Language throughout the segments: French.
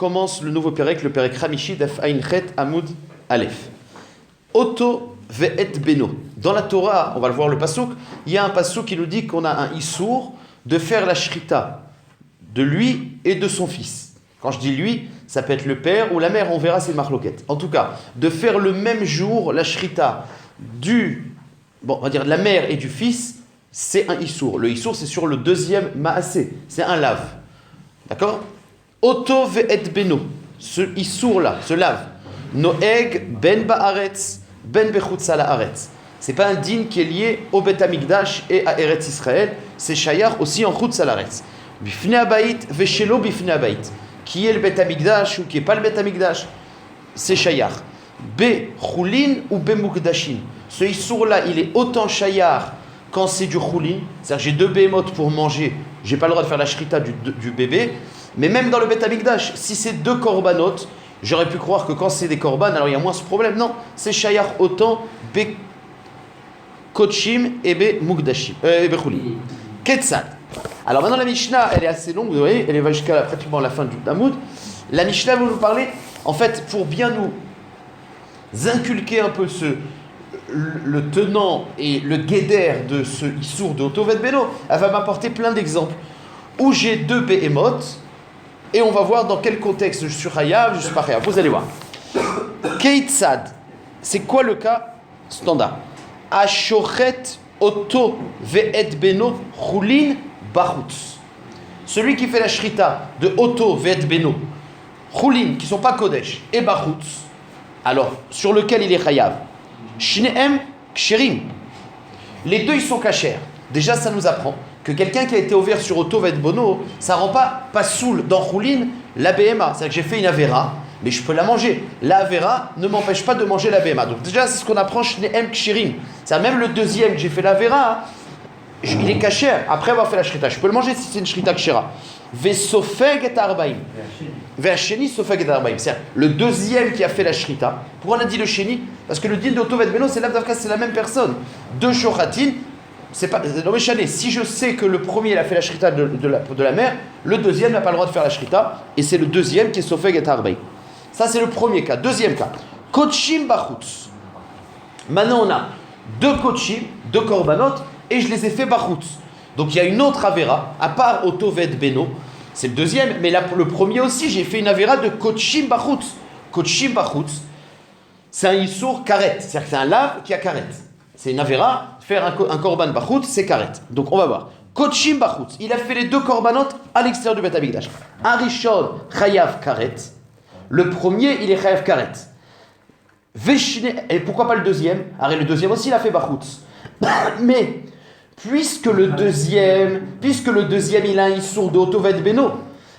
commence le nouveau Pérec, le Pérec Hamishi, Daf Ain Chet Amoud Aleph. Oto ve'et beno. Dans la Torah, on va le voir le pasouk, il y a un pasouk qui nous dit qu'on a un issour de faire la shrita de lui et de son fils. Quand je dis lui, ça peut être le père ou la mère, on verra, c'est une marloquette. En tout cas, de faire le même jour la shrita on va dire de la mère et du fils, c'est un issour. Le issour, c'est sur le deuxième maasé, c'est un lave. D'accord? Oto ve'et beno. Ce issour-là, ce lave. Noeg ben ba'aretz, ben bechutza la'aretz. C'est pas un din qui est lié au Bet Amikdash et à Eretz Israël, c'est shayach aussi en chutza la'aretz. Bifnei habayit veshelo bifnei habayit. Qui est le Bet Amikdash ou qui est pas le Bet Amikdash, c'est shayach. Be chulin ou be mukdashin. Ce issour-là, il est autant shayach quand c'est du chulin, c'est-à-dire j'ai deux behemoth pour manger, j'ai pas le droit de faire la shrita du bébé, mais même dans le Bet Amikdash, si c'est deux korbanot, j'aurais pu croire que quand c'est des korban, alors il y a moins ce problème. Non, c'est shayach autant be kochim et be mukdashim, be chulin. Ketzad. Alors maintenant la Mishnah, elle est assez longue, vous voyez, elle va jusqu'à pratiquement la fin du Tamoud. La Mishnah va nous parler, en fait, pour bien nous inculquer un peu le tenant et le guéder de ce issour de Otovet Beno, elle va m'apporter plein d'exemples où j'ai deux behemoth et on va voir dans quel contexte je suis chayav, je suis pas chayav. Vous allez voir. Keitzad, c'est quoi le cas standard? Ashochet Oto ve'et Beno chulin bachutz. Celui qui fait la shrita de Oto ve'et Beno chulin, qui sont pas kodesh, et bachutz, alors sur lequel il est chayav. Shneem ksherim. Les deux ils sont kashers. Déjà ça nous apprend que quelqu'un qui a été ouvert sur Oto ve'et Beno, ça rend pas soul dans chulin la BMA. C'est-à-dire que j'ai fait une avera, mais je peux la manger. La avera ne m'empêche pas de manger la BMA. Donc déjà c'est ce qu'on apprend shneem ksherim. C'est même le deuxième que j'ai fait l'avera, il est kasher après avoir fait la shrita. Je peux le manger si c'est une shrita kshera. Vesofeg et arbaim. Ve'asheni sofeg et arbaim. C'est le deuxième qui a fait la shrita. Pourquoi on a dit le sheni? Parce que le din de Oto ve'et Beno, c'est l'avdavka, c'est la même personne. Deux shochatin, c'est pas non mais chané. Si je sais que le premier il a fait la shrita de la mère, le deuxième n'a pas le droit de faire la shrita, et c'est le deuxième qui est sofeg et arbaim. Ça c'est le premier cas. Deuxième cas, kochim bachutz. Maintenant on a deux kochim, deux korbanot, et je les ai fait bachutz. Donc il y a une autre avera, à part Oto ve'et Beno, c'est le deuxième, mais là le premier aussi, j'ai fait une avera de kochim bachutz. Kochim bachutz, c'est un issour karet, c'est-à-dire que c'est un lave qui a karet. C'est une avera, faire un korban bachutz, c'est karet. Donc on va voir. Kochim bachutz, il a fait les deux korbanot à l'extérieur du Bet Amikdash. Un rishon chayav karet, le premier il est chayav karet. Et pourquoi pas le deuxième? Alors le deuxième aussi il a fait bachutz. Mais puisque le deuxième il a un issour de Oto ve'et Beno,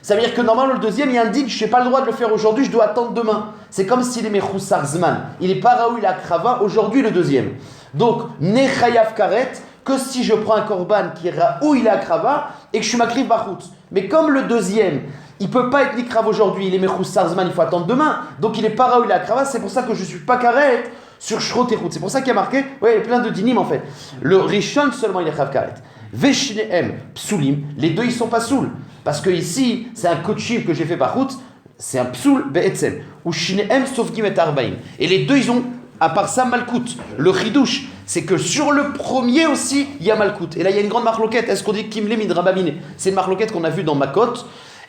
ça veut dire que normalement le deuxième il y a un din, je n'ai pas le droit de le faire aujourd'hui, je dois attendre demain. C'est comme s'il est mechoussar zman, il est pas raoul à krava aujourd'hui le deuxième. Donc ne chayav karet que si je prends un korban qui est raoul à krava et que je suis makriv bachutz. Mais comme le deuxième il peut pas être nikrav aujourd'hui, il est mechoussar zman, il faut attendre demain, donc il est pas raoul à krava, c'est pour ça que je suis pas karet sur Shrot et Chut. C'est pour ça qu'il y a marqué, il y a plein de dinim en fait. Le Rishon seulement il est chav karet. Veshneem psulim, les deux ils sont pas soul. Parce que ici, c'est un kochim que j'ai fait par Chut, c'est un psoul be'etzel. Ou shneem sofgim et arbaim. Et les deux ils ont, à part ça, malkout. Le chidouche, c'est que sur le premier aussi, il y a malkout. Et là il y a une grande marloquette. Est-ce qu'on dit kimle midrabamine? C'est une marloquette qu'on a vue dans Makot.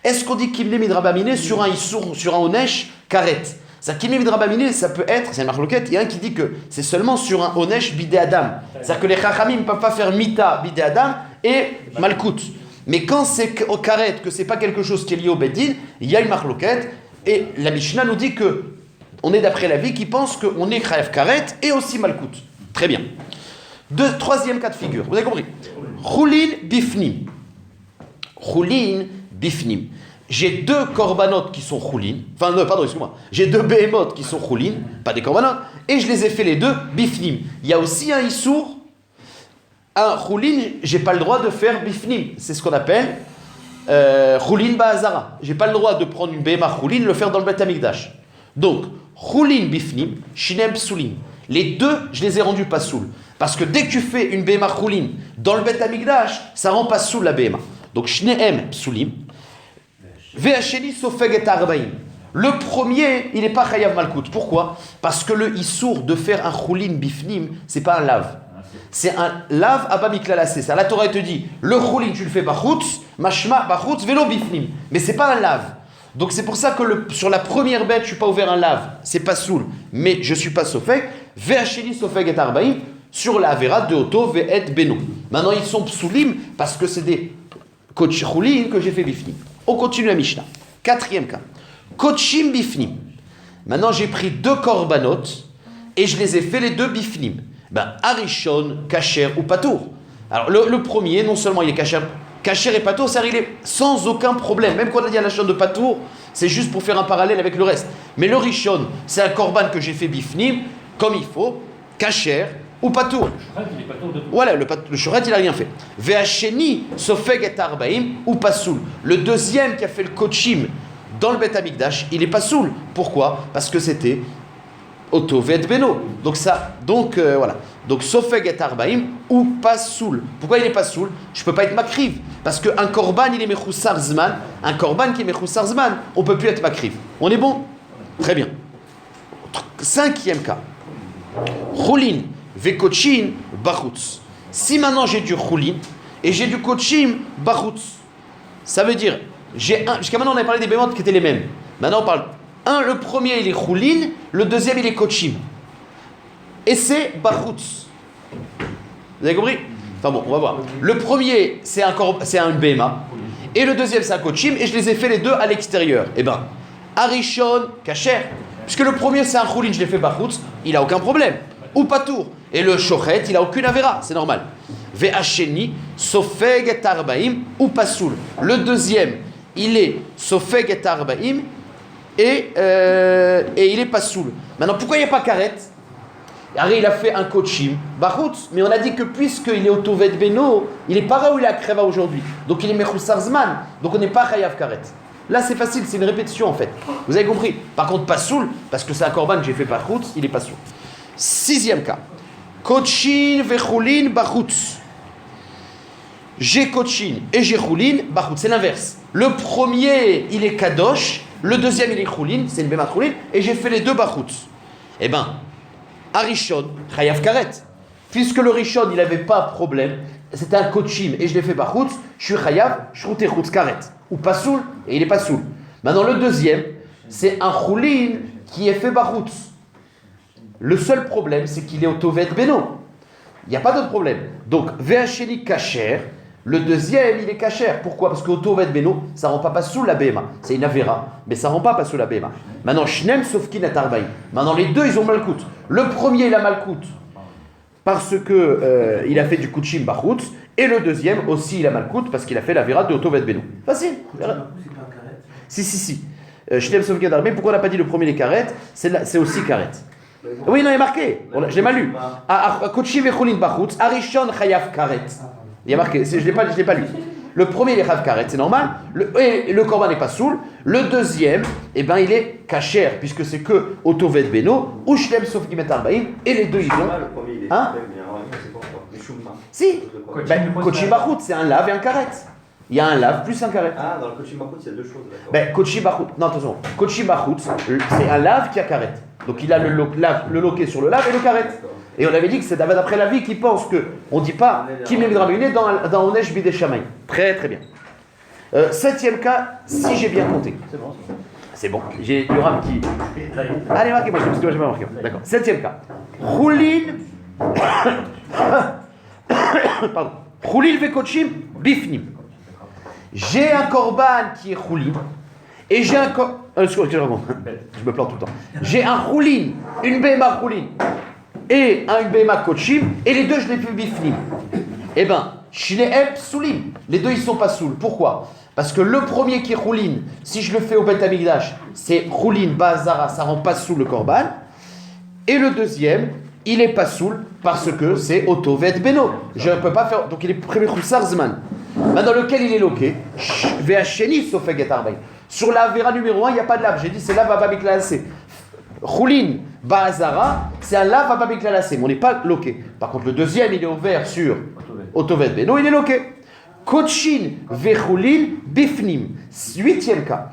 Est-ce qu'on dit kimle midrabamine sur un issour, sur un onesh karet? C'est-à-dire qu'il midrabamine, ça peut être, c'est une marloquette, il y a un qui dit que c'est seulement sur un onesh bidé adam. C'est-à-dire que les chachamim ne peuvent pas faire mita bidé adam et malkout. Mais quand c'est au karet, que c'est pas quelque chose qui est lié au bedin, il y a une marloquette, et la Mishnah nous dit que on est d'après la vie qui pense qu'on est chayav karet et aussi malkout. Très bien. Troisième cas de figure, vous avez compris. Chulin bifnim. Chulin bifnim. J'ai deux korbanot qui sont chulin, j'ai deux behemoth qui sont chulin, pas des korbanot, et je les ai fait les deux bifnim. Il y a aussi un issour, un chulin, j'ai pas le droit de faire bifnim, c'est ce qu'on appelle chulin ba'azara. J'ai pas le droit de prendre une behema chulin, le faire dans le Bet Amikdash. Donc, chulin bifnim, shinem psulim. Les deux, je les ai rendus pas soul. Parce que dès que tu fais une behema chulin dans le Bet Amikdash, ça rend pas soul la behema. Donc, shneem psulim. Ve'asheni sofeg et arbaim. Le premier, il n'est pas chayav malkout. Pourquoi? Parce que le issour de faire un choulin bifnim, c'est pas un lave. C'est un lave abba miklalasé. Ça, la Torah te dit, le choulin tu le fais bachutz, mashma bachutz, vélo bifnim. Mais c'est pas un lave. Donc c'est pour ça que sur la première bête, je suis pas ouvert un lave. C'est pas soul. Mais je suis pas sofek. Ve'acheli sofek et arbaim. Sur la avera de Oto ve'et beno. Maintenant ils sont psoulim parce que c'est des choulin que j'ai fait bifnim. On continue la Mishnah. Quatrième cas. Kochim bifnim. Maintenant j'ai pris 2 korbanot et je les ai fait les 2 bifnim. Arishon, kasher ou patour. Alors le premier, non seulement il est kasher et patour, c'est-à-dire il est sans aucun problème. Même quand on a dit à la chaîne de patour, c'est juste pour faire un parallèle avec le reste. Mais le rishon, c'est un korban que j'ai fait bifnim, comme il faut, kasher ou patour. Voilà, le shoret il a rien fait. Ve'acheni sofeg et arbaim ou pasoul. Le deuxième qui a fait le kochim dans le Bet Amikdash, il est pasoul. Pourquoi? Parce que c'était Oto ve'et beno. Donc voilà. Donc sofeg et arbaim ou pasoul. Pourquoi il est pasoul? Je peux pas être makriv parce qu'un korban il est mechoussar zman. Un korban qui est mechoussar zman, on peut plus être makriv. On est bon? Très bien. 5e cas. Choulin ve'kochim bachutz. Si maintenant j'ai du choulin et j'ai du kochim bachutz, ça veut dire jusqu'à maintenant on avait parlé des bémotes qui étaient les mêmes. Maintenant on parle le premier il est choulin, le deuxième il est kochim. Et c'est bachutz. Vous avez compris? Enfin bon, on va voir. Le premier c'est un béma et le deuxième c'est un kochim et je les ai fait les deux à l'extérieur. Eh ben, arishon kasher. Puisque le premier c'est un choulin, je l'ai fait bachutz, il a aucun problème. Ou patour. Et le shochet, il a aucune avéra, c'est normal. Ve'acheni sofeg et arbaim ou pasoul. Le deuxième, il est sofeg et arbaim et il est pasoul. Maintenant, pourquoi il n'y a pas karet? Ari, il a fait un kochim, bachutz, mais on a dit que puisqu'il est au tovet beno, il est pas là où il est à kreva aujourd'hui. Donc il est mechoussar zman, donc on n'est pas chayav karet. Là c'est facile, c'est une répétition en fait. Vous avez compris? Par contre, pasoul, parce que c'est un korban que j'ai fait bachutz, il est pasoul. 6e cas. Kochin vechoulin bachutz. J'ai kochin et j'ai choulin bachutz. C'est l'inverse. Le premier, il est kadosh. Le deuxième, il est choulin. C'est une bémat choulin. Et j'ai fait les deux bachutz. Eh ben, arishon, chayav karet. Puisque le rishon, il n'avait pas de problème. C'était un kochim et je l'ai fait bachutz. Je suis chayav, shrouté chutz karet. Ou pasoul et il est pasoul. Maintenant, le deuxième, c'est un choulin qui est fait bachutz. Le seul problème, c'est qu'il est au tovet beno. Il n'y a pas d'autre problème. Donc, ve'acheni kasher, le deuxième, il est kasher. Pourquoi? Parce qu'au tovet beno, ça ne rend pas sous la béma. C'est une avéra, mais ça ne rend pas sous la béma. Maintenant, shnem sofkin et arbaï. Maintenant, les deux, ils ont malkout. Le premier, il a malkout parce que il a fait du kuchim bachutz. Et le deuxième, aussi, il a malkout parce qu'il a fait l'avéra de tovet beno. Facile. Si. Shnem sofkin et arbaï. Pourquoi on n'a pas dit le premier, les karet? C'est aussi karet. Oui, non, il est marqué. Je l'ai mal lu. Kochim vechulin bachutz, arishon chayav karet. Il est marqué. Je l'ai pas lu. Le premier, il est chayav karet, c'est normal. Le korban n'est pas soul. Le deuxième, eh ben, il est kasher, puisque c'est que otovet beno, ou shlem sof gimet arbaim, et les deux, ils ont. Hein? Si. Kochim bachutz, c'est un lave et un karet. Il y a un lave plus un karet. Ah, dans le kochim bachutz, il y a deux choses. D'accord. Kochim bachutz, non, attention. Kochim bachutz, c'est un lave qui a karet. Donc il a le loquet sur le lave et le karet. Et on avait dit que c'est d'après la vie qui pense que on dit pas Kim le Midrabiné dans Onesh Bidé Shamaï. Très très bien. 7e cas, si j'ai bien compté. C'est bon. C'est bon. J'ai Yoram qui. Allez, marquez-moi, parce que moi j'ai pas marqué. D'accord. 7e cas. Choulin. Pardon. Choulin vekochim bifnim. J'ai un korban qui est choulin. Et j'ai un je me plante tout le temps. J'ai un choulin, une béma choulin et un béma kochim, et les deux je les fais bifnim. Eh ben, shnehem psoulim. Les deux ils sont pas soul. Pourquoi? Parce que le premier qui est choulin, si je le fais au Bet Amikdash, c'est choulin bazara, ça rend pas soul le korban. Et le deuxième, il est pas soul parce que c'est otovet beno. Je ne peux pas faire. Donc il est premier choussar zman. Maintenant lequel il est loqué? Ve'acheni sofeg et arbaï. Sur la vera numéro 1, il n'y a pas de lave. J'ai dit c'est lave abba miklalasé. Choulin ba'azara, c'est un lave abba miklalasé, mais on n'est pas loqué. Par contre, le deuxième, il est ouvert sur otovet beno, il est loqué. Kochin vechoulin bifnim. 8e cas.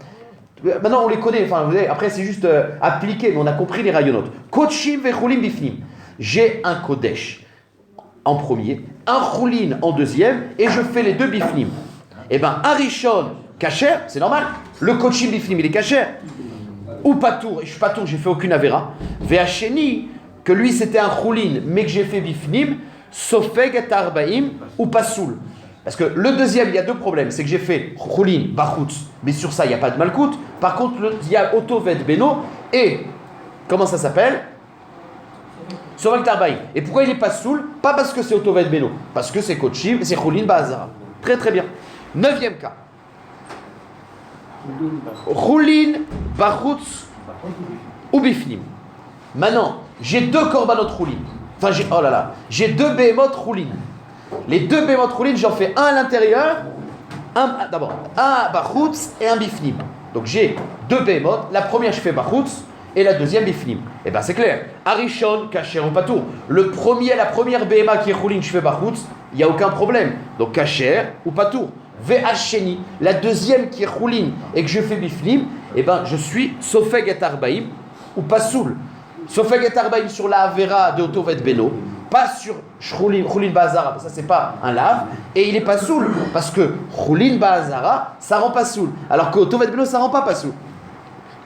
Maintenant, on les connaît. Enfin, vous savez, après, c'est juste appliqué, mais on a compris les rayonnotes. Kochim vechulim bifnim. J'ai un kodesh en premier, un choulin en deuxième, et je fais les deux bifnim. Eh bien, un rishon kasher, c'est normal. Le kochim bifnim, il est kasher. Ou patour, et je suis patour, j'ai fait aucune avéra. Ve'acheni, que lui c'était un choulin, mais que j'ai fait bifnim, sofeg et arbaim ou pasoul. Parce que le deuxième, il y a deux problèmes. C'est que j'ai fait choulin, bachutz, mais sur ça, il n'y a pas de malkout. Par contre, il y a otoved beno, et comment ça s'appelle? Sofeg et arbaim. Et pourquoi il est pasoul? Pas parce que c'est otoved beno, parce que c'est kochim, c'est choulin ba'azara. Très très bien. 9e cas. Choulin, bachutz ou bifnim. Maintenant, j'ai deux korbanot choulin. Enfin, j'ai deux behemoth choulin. Les deux behemoth choulin, j'en fais un à l'intérieur, d'abord un bachutz et un bifnim. Donc j'ai deux behemoth. La première, je fais bachutz et la deuxième bifnim. Et bien c'est clair. Arishon, kasher ou patour. La première behema qui est choulin, je fais bachutz, il n'y a aucun problème. Donc kasher ou patour. Ve'asheni, la deuxième qui est choulin et que je fais bifnim, et ben je suis sofeg et arbaim ou pasoul. Sofeg et arbaim sur la avera de otoved beno, pas sur choulin ba'azara, ça c'est pas un lave, et il est pasoul parce que choulin ba'azara ça rend pasoul, alors que otoved beno ça rend pas pasoul.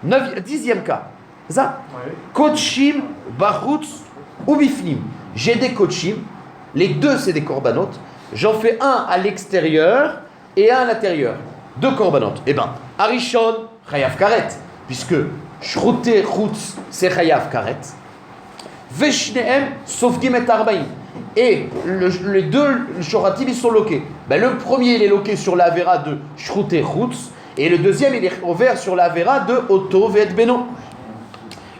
10e cas, c'est ça? Kochim, bachutz ou bifnim. J'ai des kochim, les deux c'est des korbanot, j'en fais un à l'extérieur et un à l'intérieur. Deux korbanot. Eh bien, Arishon, chayav karet, puisque shroute chutz, c'est chayav karet. Veshneem, sofgim et arbaim. Et les deux shoratim, ils sont loqués. Ben, le premier, il est loqué sur la vera de shroute chutz, et le deuxième, il est ouvert sur la vera de oto ve'et beno.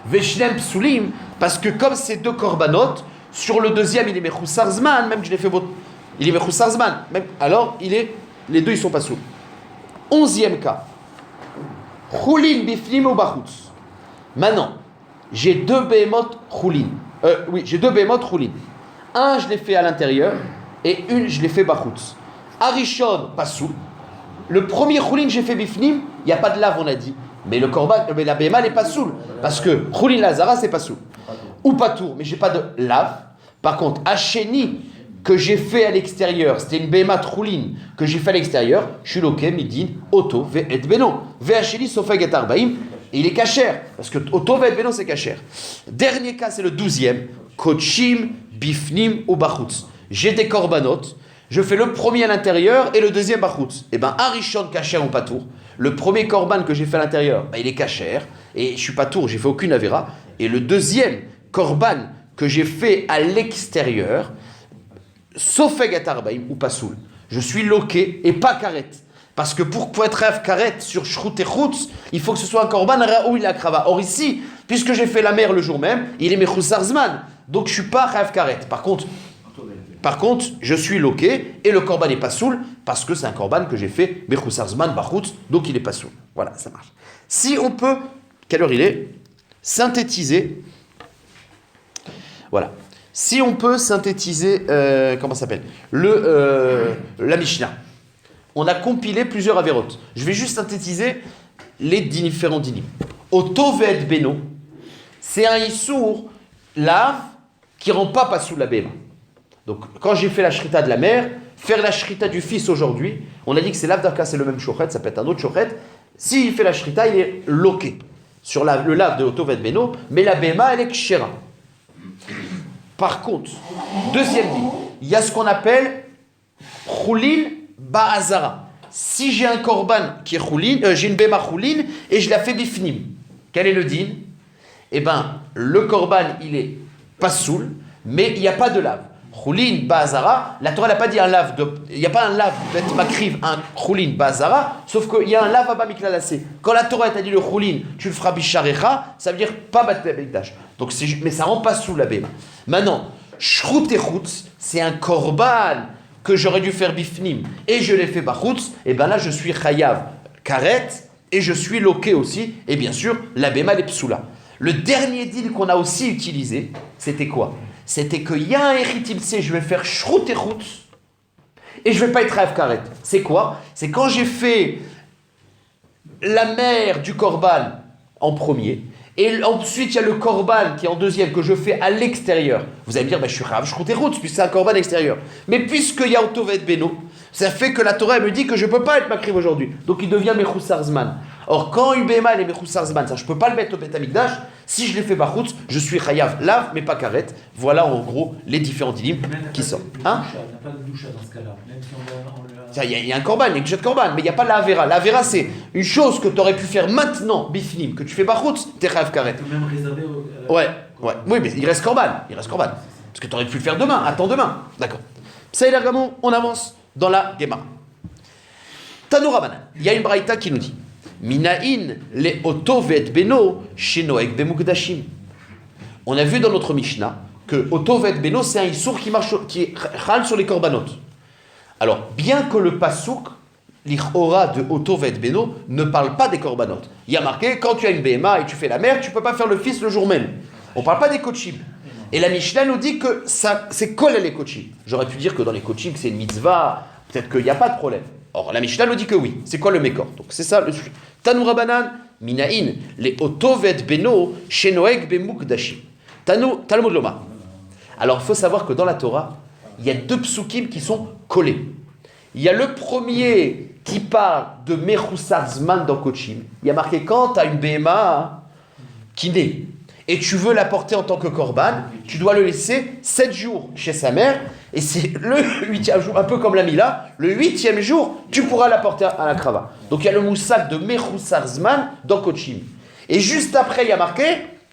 Veshneem psulim, parce que comme c'est deux korbanot, sur le deuxième, il est mechoussar zman, même que je l'ai fait il est mechoussar zman, même alors les deux ils sont pas sous. 11e cas. Choulin bifnim ou bachutz. Maintenant, j'ai deux behemoth choulin. J'ai deux behemoth choulin. Un, je l'ai fait à l'intérieur et une, je l'ai fait bachutz. Arishon, pas sous. Le premier choulin, j'ai fait bifnim, il n'y a pas de lave, on a dit. Mais le korban, la behema n'est pas soul. Parce que choulin lazara, c'est pas soul. Ou patour, mais j'ai pas de lave. Par contre, Hacheni, que j'ai fait à l'extérieur, c'était une behema choulin que j'ai fait à l'extérieur, je suis loqué, midin, oto, ve'et beno. Ve'hacheni, sofeg et arbaim, et il est kasher. Parce que oto, ve'et beno, c'est kasher. Dernier cas, c'est le 12e. Kochim, bifnim ou bachutz. J'ai des korbanot, je fais le premier à l'intérieur et le deuxième bachutz. Et bien, Arishon, kasher ou patour. Le premier korban que j'ai fait à l'intérieur, il est kasher, et je suis patour, j'ai fait aucune avéra. Et le deuxième korban que j'ai fait à l'extérieur, sofeg et arbaim ou pasoul. Je suis loqué et pas karet. Parce que pour être rêve karet sur shrout et chutz, il faut que ce soit un korban raoui la krava. Or ici, puisque j'ai fait la mer le jour même, il est mechoussar zman. Donc je suis pas rêve karet. Par contre, je suis loqué et le korban est pasoul parce que c'est un korban que j'ai fait mechoussar zman bachutz, donc il est pasoul. Voilà, ça marche. Si on peut, quelle heure il est? Synthétiser. Voilà. Si on peut synthétiser, comment ça s'appelle la Mishnah. On a compilé plusieurs avérotes. Je vais juste synthétiser les différents dinim. Oto ve'et beno, c'est un issour lave qui rend pas pasoul la béma. Donc quand j'ai fait la shrita de la mère, faire la shrita du fils aujourd'hui, on a dit que c'est lave d'arka, c'est le même shochet, ça peut être un autre shochet. S'il fait la shrita, il est loqué sur le lave de Oto ve'et beno, mais la béma elle est kshera. Par contre, deuxième dit, il y a ce qu'on appelle choulin ba'azara. Si j'ai un korban qui est choulin, j'ai une béma choulin et je la fais bifnim. Quel est le din? Eh bien, le korban, il est pas soul, mais il n'y a pas de lave. Choulin ba'azara, la Torah n'a pas dit un lave, il n'y a pas un lave, bête makriv, un choulin ba'azara, sauf qu'il y a un lave abba mikladasé. Quand la Torah t'a dit le choulin, tu le feras bisharecha, ça veut dire pas battre l'abekdash. Donc mais ça rend pas sous la béma. Maintenant, shrout et chutz, c'est un korban que j'aurais dû faire bifnim et je l'ai fait bachutz, et bien là je suis chayav karet et je suis loqué aussi, et bien sûr la béma les psoula. Le dernier deal qu'on a aussi utilisé, c'était quoi? C'était qu'il y a un eritimtsé, je vais faire shrout et chutz et je vais pas être chayav karet. C'est quoi? C'est quand j'ai fait la mère du korban en premier, et ensuite il y a le korban qui est en deuxième, que je fais à l'extérieur. Vous allez me dire, je suis rav, je compte routes, puisque c'est un korban extérieur. Mais puisqu'il y a Otovet Beno, ça fait que la Torah elle me dit que je ne peux pas être makriv aujourd'hui. Donc il devient Mechoussar Zman. Or, quand une béma elle est Mechoussar Zman, ça je ne peux pas le mettre au Bet Amikdash. Si je l'ai fait Bachutz, je suis Chayav Lav, mais pas Karet. Voilà en gros les différents dinim qui sortent. Hein? Il n'y a pas de doucha dans ce cas-là. Même si Il y a un korban, il y a une jet korban, mais il n'y a pas la avera. La avera, c'est une chose que tu aurais pu faire maintenant, bifnim, que tu fais Bachutz, t'es Chayav Karet. même réservé au. Ouais. Oui, mais il reste korban. Parce que tu aurais pu le faire demain, attends demain. D'accord. Ça y est, Gamon, on avance dans la Gemara. Tano Rabanan, il y a une braïta qui nous dit Minaïn le otovet beno shenoek bemukdashim. On a vu dans notre Mishnah que otovet beno c'est un issour qui marche, qui râle sur les korbanot. Alors, bien que le pasouk, l'Ichora de otovet beno, ne parle pas des korbanot. Il y a marqué quand tu as une BMA et tu fais la mère, tu ne peux pas faire le fils le jour même. On ne parle pas des kochim. Et la Mishnah nous dit que ça, c'est kol les kochim. J'aurais pu dire que dans les kochim c'est une mitzvah, peut-être qu'il n'y a pas de problème. Or, la Mishnah nous dit que oui. C'est quoi le mécor? Donc, c'est ça le sujet. Tanoura banan, minaïn, les otovet beno, shenoeg bemukdashim. Talmud loma. Alors, il faut savoir que dans la Torah, il y a deux psukim qui sont collés. Il y a le premier qui parle de Mechoussar Zman dans Kochim. Il y a marqué quand tu as une BMA qui naît et tu veux l'apporter en tant que korban, tu dois le laisser 7 jours chez sa mère. Et c'est le 8e jour, un peu comme la Mila, le 8e jour, tu pourras l'apporter à la krava. Donc il y a le moussak de Mechoussar Zman dans Kochim. Et juste après, il y a marqué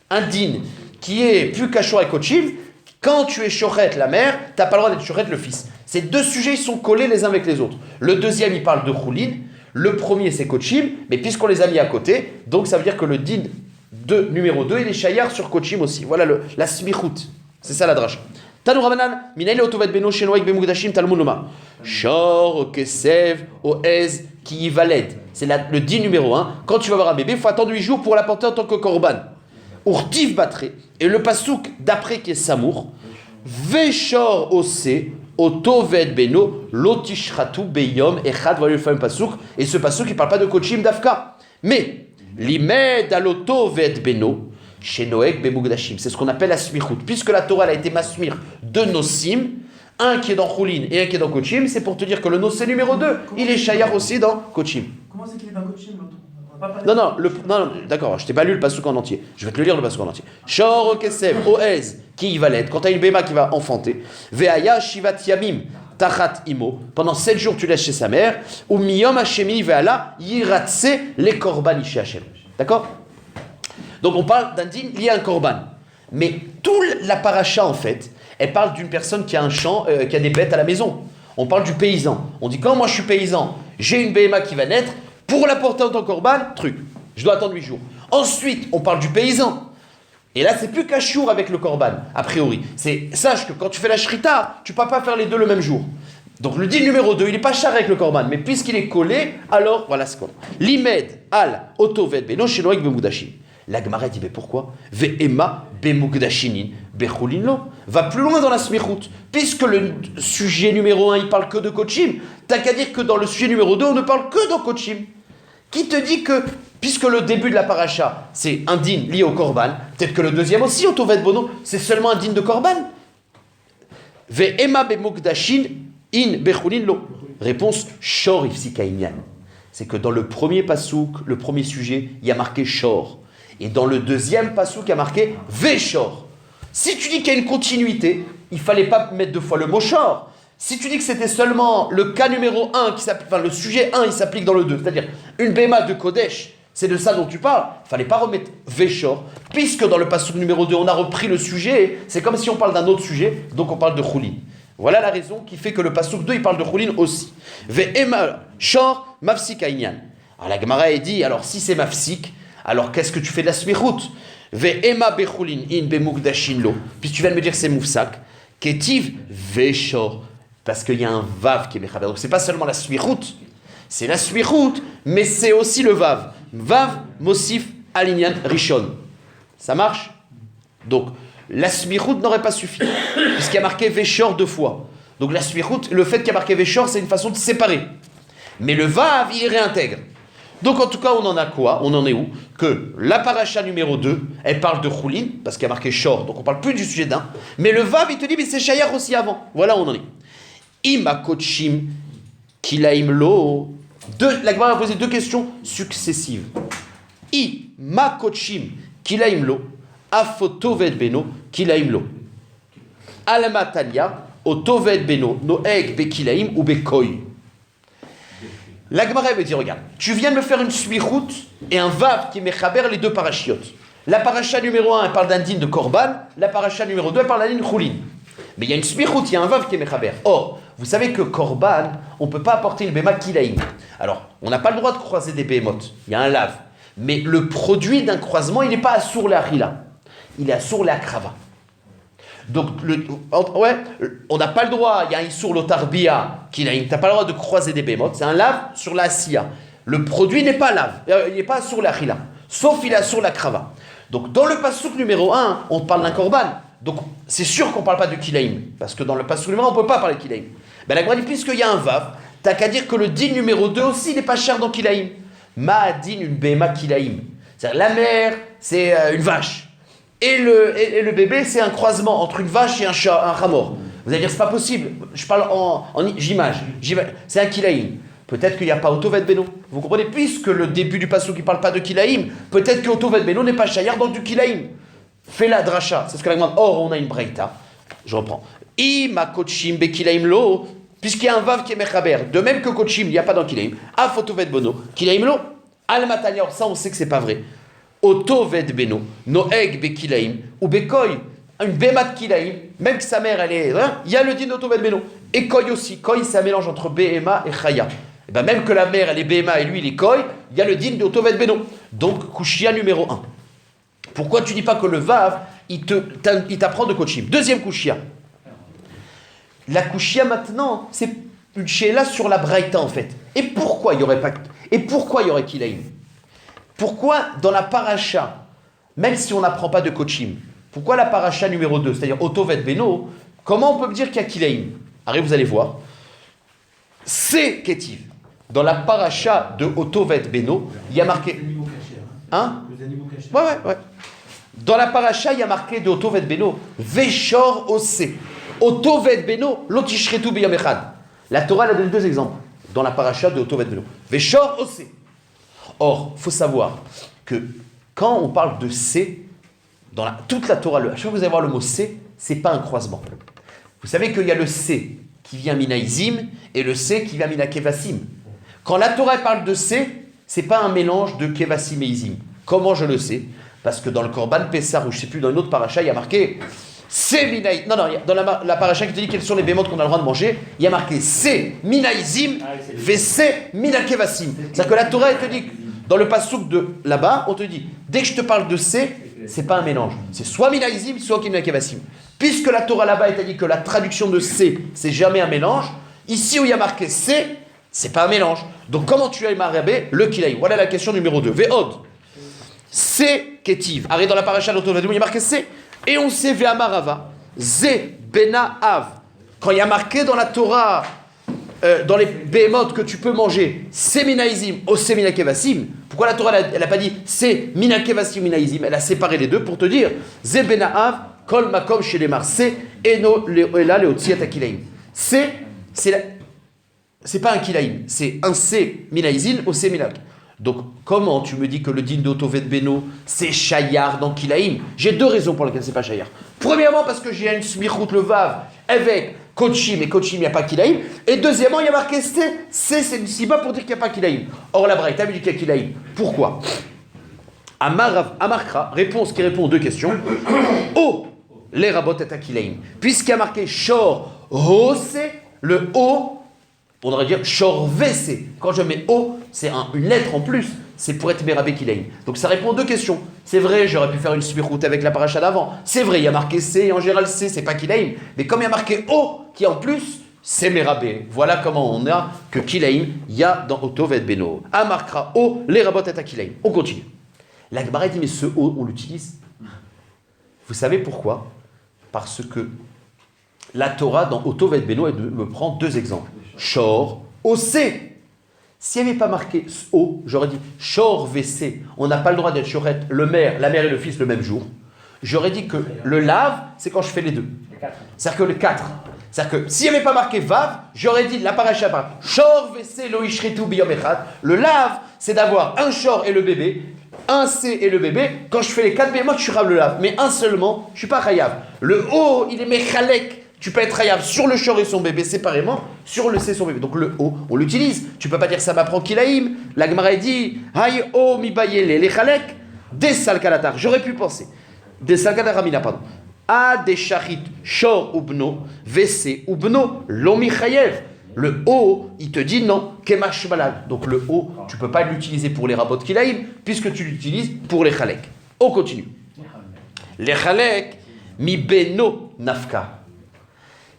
un din qui est plus kashor et Kochim. Quand tu es shochet la mère, tu n'as pas le droit d'être shochet le fils. Ces deux sujets ils sont collés les uns avec les autres. Le deuxième, il parle de choulin. Le premier, c'est Kochim. Mais puisqu'on les a mis à côté, donc ça veut dire que le din numéro 2, il est shayar sur Kochim aussi. Voilà la smichut. C'est ça la drache. Tanu Rabanan, Minaïl otovet beno shenoek bemukdashim talmud loma. Shor kesev oez ki yivaled. C'est le din numéro 1. Quand tu vas avoir un bébé, il faut attendre 8 jours pour l'apporter en tant que korban. Urtiv batre. Et le pasouk d'après qui est Samour. Veshor ose otovet beno lotishratu beyom echad. Voilà le fameux pasouk. Et ce pasouk, il ne parle pas de Kochim d'Afka. Mais, limed alotovet beno. Chez Noek Bemukdashim, c'est ce qu'on appelle la smichut. Puisque la Torah elle a été masmir de nosim, un qui est dans Choulin et un qui est dans Kochim, c'est pour te dire que le nosé numéro 2, il est shayar aussi dans Kochim. Comment c'est qu'il est dans Kochim Non, d'accord, je t'ai pas lu le pasouk en entier. Je vais te le lire le pasouk en entier. Shor kesev oez qui va l'être. Quand tu as une béma qui va enfanter, veaya shivat yamim tachat imo. Pendant 7 jours tu laisses chez sa mère. Ou miyom hashemi veala yiratse les korban ishe Hashem. D'accord? Donc on parle d'un din lié à un korban. Mais toute la paracha en fait, elle parle d'une personne qui a un champ, qui a des bêtes à la maison. On parle du paysan. On dit quand moi je suis paysan, j'ai une BMA qui va naître, pour la porter en tant que korban, truc. Je dois attendre 8 jours. Ensuite, on parle du paysan. Et là, c'est plus kashour avec le korban, a priori. Sache que quand tu fais la shrita, tu ne peux pas faire les deux le même jour. Donc le din numéro 2, il n'est pas char avec le korban, mais puisqu'il est collé, alors voilà ce qu'on a. Limed al otovet beno shenoek bemukdashim. La Gemara dit, mais pourquoi? Ve'ema bemukdashinin bechulin lo. Va plus loin dans la smichut. Puisque le sujet numéro 1, il parle que de Kochim, t'as qu'à dire que dans le sujet numéro 2, on ne parle que de Kochim. Qui te dit que, puisque le début de la paracha, c'est un din lié au korban, peut-être que le deuxième aussi, Otovet Bono, c'est seulement un din de korban. Ve'ema bemukdashin in bechulin lo. Réponse, shor ifsika inyan. C'est que dans le premier pasouk, le premier sujet, il y a marqué shor. Et dans le deuxième pasouk, il y a marqué Véchor. Si tu dis qu'il y a une continuité, il ne fallait pas mettre 2 fois le mot shor. Si tu dis que c'était seulement le cas numéro 1, le sujet 1, il s'applique dans le 2, c'est-à-dire une béma de Kodesh, c'est de ça dont tu parles, il ne fallait pas remettre Véchor, puisque dans le pasouk numéro 2, on a repris le sujet, c'est comme si on parle d'un autre sujet, donc on parle de Choulin. Voilà la raison qui fait que le pasouk 2, il parle de Choulin aussi. Ve'ema shor mafsik aïnyan. Alors la Gemara est dit, alors si c'est mafsik, alors qu'est-ce que tu fais de la smichut? Ve'ema bechulin in bemukdashin lo. Puis tu viens de me dire que c'est moufsak. Ketiv veshor. Parce qu'il y a un vav qui est mechaber. Donc c'est pas seulement la smichut, c'est la smichut, mais c'est aussi le vav. Vav mosif alinyan rishon. Ça marche? Donc la smichut n'aurait pas suffi, puisqu'il y a marqué veshor 2 fois. Donc la smichut, le fait qu'il y a marqué veshor, c'est une façon de séparer. Mais le vav, il réintègre. Donc en tout cas, on en a quoi? On en est où? Que la paracha numéro 2, elle parle de Choulin, parce qu'il y a marqué Shor, donc on parle plus du sujet d'un. Mais le Vav, il te dit, mais c'est Shayar aussi avant. Voilà où on en est. Ima Kochim Kilaim Lo. La Gemara a posé deux questions successives. Ima Kochim Kilaim Lo. Afotoved Beno Kilaim Lo. Almatania, Otoved Beno, Noeg Bekilaim ou Bekoy. La Gemara veut dire, regarde, tu viens de me faire une smichout et un vav qui mechaber les deux parachiotes. La paracha numéro 1, elle parle d'un din de korban, la paracha numéro 2, elle parle d'un din choulin. Mais il y a une smichout, il y a un vav qui est mechaber. Or, vous savez que korban, on ne peut pas apporter une béma kilaim. Alors, on n'a pas le droit de croiser des béhémotes, il y a un lave. Mais le produit d'un croisement, il n'est pas assour la achila, il est assour la krava. Donc, on n'a pas le droit, il y a un issour l'otarbia, tu n'as pas le droit de croiser des bémotes, c'est un lave sur la siya. Le produit n'est pas lave, il n'est pas sur la chila, sauf il est sur la krava. Donc, dans le passouk numéro 1, on parle d'un korban. Donc, c'est sûr qu'on ne parle pas de kilaim, parce que dans le passouk numéro 1, on ne peut pas parler de kilaim. Ben, la Gemara dit, puisqu'il y a un vav, tu n'as qu'à dire que le din numéro 2 aussi n'est pas cher dans kilaim. Ma din une béma kilaim. C'est-à-dire, la mère, c'est une vache. Et le bébé, c'est un croisement entre une vache et un chamor. Vous allez dire, c'est pas possible. Je parle j'image. C'est un kilaïm. Peut-être qu'il n'y a pas Otovet Beno. Vous comprenez? Puisque le début du passage qui ne parle pas de kilaïm, peut-être que Otovet Beno n'est pas chayar dans du kilaïm. Fais la dracha. C'est ce que la demande. Or, on a une breita. Je reprends. Ima kochim be kilaïm lo. Puisqu'il y a un vav qui est mechaber. De même que kochim, il n'y a pas dans kilaïm. Af Otovet Beno. Kilaïm lo. Al matanya. Ça, on sait que c'est pas vrai. Otoved Beno, Noeg Bekilaim, ou Bekoy, une Bemat Kilaim, même que sa mère, elle est. Il y a le din d'Otoved Beno. Et Koy aussi. Koy, c'est un mélange entre Behema et Chaya. Et ben même que la mère, elle est Behema et lui, il est Koy, il y a le din d'Otoved Beno. Donc, Kushia numéro 1. Pourquoi tu dis pas que le Vav, il t'apprend de Kochim? Deuxième Kushia. La Kushia maintenant, c'est une Sheila sur la Braïta en fait. Et pourquoi il y aurait Kilaim? Pourquoi dans la paracha, même si on n'apprend pas de Kochim, pourquoi la paracha numéro 2, c'est-à-dire Otovet Beno, comment on peut me dire qu'il y a Kilaim? Allez, vous allez voir. C'est Ketiv. Dans la paracha de Otovet Beno, il y a marqué. Les animaux cachés. Hein? Les animaux cachés. Ouais. Dans la paracha, il y a marqué de Otovet Beno, Veshor Ose. Otovet Beno, Lotishretu Biyamechad. La Torah a donné deux exemples dans la paracha de Otovet Beno. Veshor Ose. Or, il faut savoir que quand on parle de C, dans toute la Torah, à chaque fois que vous allez voir le mot C, c'est pas un croisement. Vous savez qu'il y a le C qui vient minaïzim et le C qui vient mina kevasim. Quand la Torah parle de C, c'est pas un mélange de kevasim et izim. Comment je le sais? Parce que dans le Korban Pessar, ou je sais plus, dans une autre paracha, il y a marqué C minaïzim. Non, dans la paracha qui te dit quels sont les bémotes qu'on a le droit de manger, il y a marqué C minaïzim, C mina kevasim. C'est-à-dire que la Torah, elle te dit. Dans le passouk de là-bas, on te dit, dès que je te parle de C, c'est pas un mélange. C'est soit minaïzim, soit kiminakevasim. Puisque la Torah là-bas, elle t'a dit que la traduction de C, c'est jamais un mélange. Ici où il y a marqué C, c'est pas un mélange. Donc comment tu as marabé le kilaïm? Voilà la question numéro 2. Ve'od. C ketiv. Arrête dans la paracha d'Otovadou, il y a marqué C. Et on sait Ve'amarava. Ze bena av. Quand il y a marqué dans la Torah, dans les béhémotes que tu peux manger, c'est minaïzim ou c'est minakevasim. Pourquoi la Torah, elle n'a pas dit c'est minakevasim minaïzim? Elle a séparé les deux pour te dire Ze benaav, kol makom chez les Marseillais, eno leoela leotziat akilaim. C'est pas un kilaim, c'est un C minaïzim ou c'est minak. Donc, comment tu me dis que le din d'Otovet Beno, c'est Shayar dans Kilaim? J'ai deux raisons pour lesquelles c'est pas Shayar. Premièrement, parce que j'ai une smichout le vav avec Kochim, et Kochim, il n'y a pas Kilaim. Et deuxièmement, il y a marqué C, c'est une siba pour dire qu'il n'y a pas Kilaim. Or, la Braïta me dit qu'il y a Kilaim. Pourquoi? Amarkra, réponse qui répond aux deux questions. O, les rabot et Kilaim. Puisqu'il y a marqué Shor, Hose, le O, on aurait dire Shor VC. Quand je mets O, c'est une lettre en plus. C'est pour être Merabé Kilaim. Donc ça répond aux deux questions. C'est vrai, j'aurais pu faire une smichout avec la paracha d'avant. C'est vrai, il y a marqué C, et en général C, c'est pas Kilaim. Mais comme il y a marqué O, qui en plus, c'est Merabé. Voilà comment on a que Kilaim, il y a dans Otovet Beno. Amarkra O, les rabot et Kilaim. On continue. La Gemara dit, mais ce O, on l'utilise. Vous savez pourquoi? Parce que la Torah, dans Otovet Beno, elle me prend deux exemples. Shor, Ose. S'il n'y avait pas marqué O, j'aurais dit Shor VC, on n'a pas le droit d'être Shoret, la mère et le fils le même jour. J'aurais dit que le Lav, c'est quand je fais les deux. C'est-à-dire que le 4. C'est-à-dire que s'il n'y avait pas marqué Vav, j'aurais dit la paracha par Shor VC lo ishretu biyom echad. Le Lav, c'est d'avoir un Shor et le bébé, un C et le bébé. Quand je fais les 4 bémotes, je suis Rav le Lav. Mais un seulement, je ne suis pas Chayav. Le O, il est Mechalek. Tu peux être Chayav sur le Shor et son bébé séparément, sur le C et son bébé. Donc le O, on l'utilise. Tu ne peux pas dire ça m'apprend Kilaïm. La Gemara dit Hay O mi bayele lechalek des salkalatar. J'aurais pu penser. Des salkalatar ramina, pardon. A des shachit Shor ubno, VC ubno, lomi chayev. Le O, il te dit non, kemash malal. Donc le O, tu ne peux pas l'utiliser pour les rabots Kilaïm, puisque tu l'utilises pour les chalek. On continue. Les chalek mi beno nafka.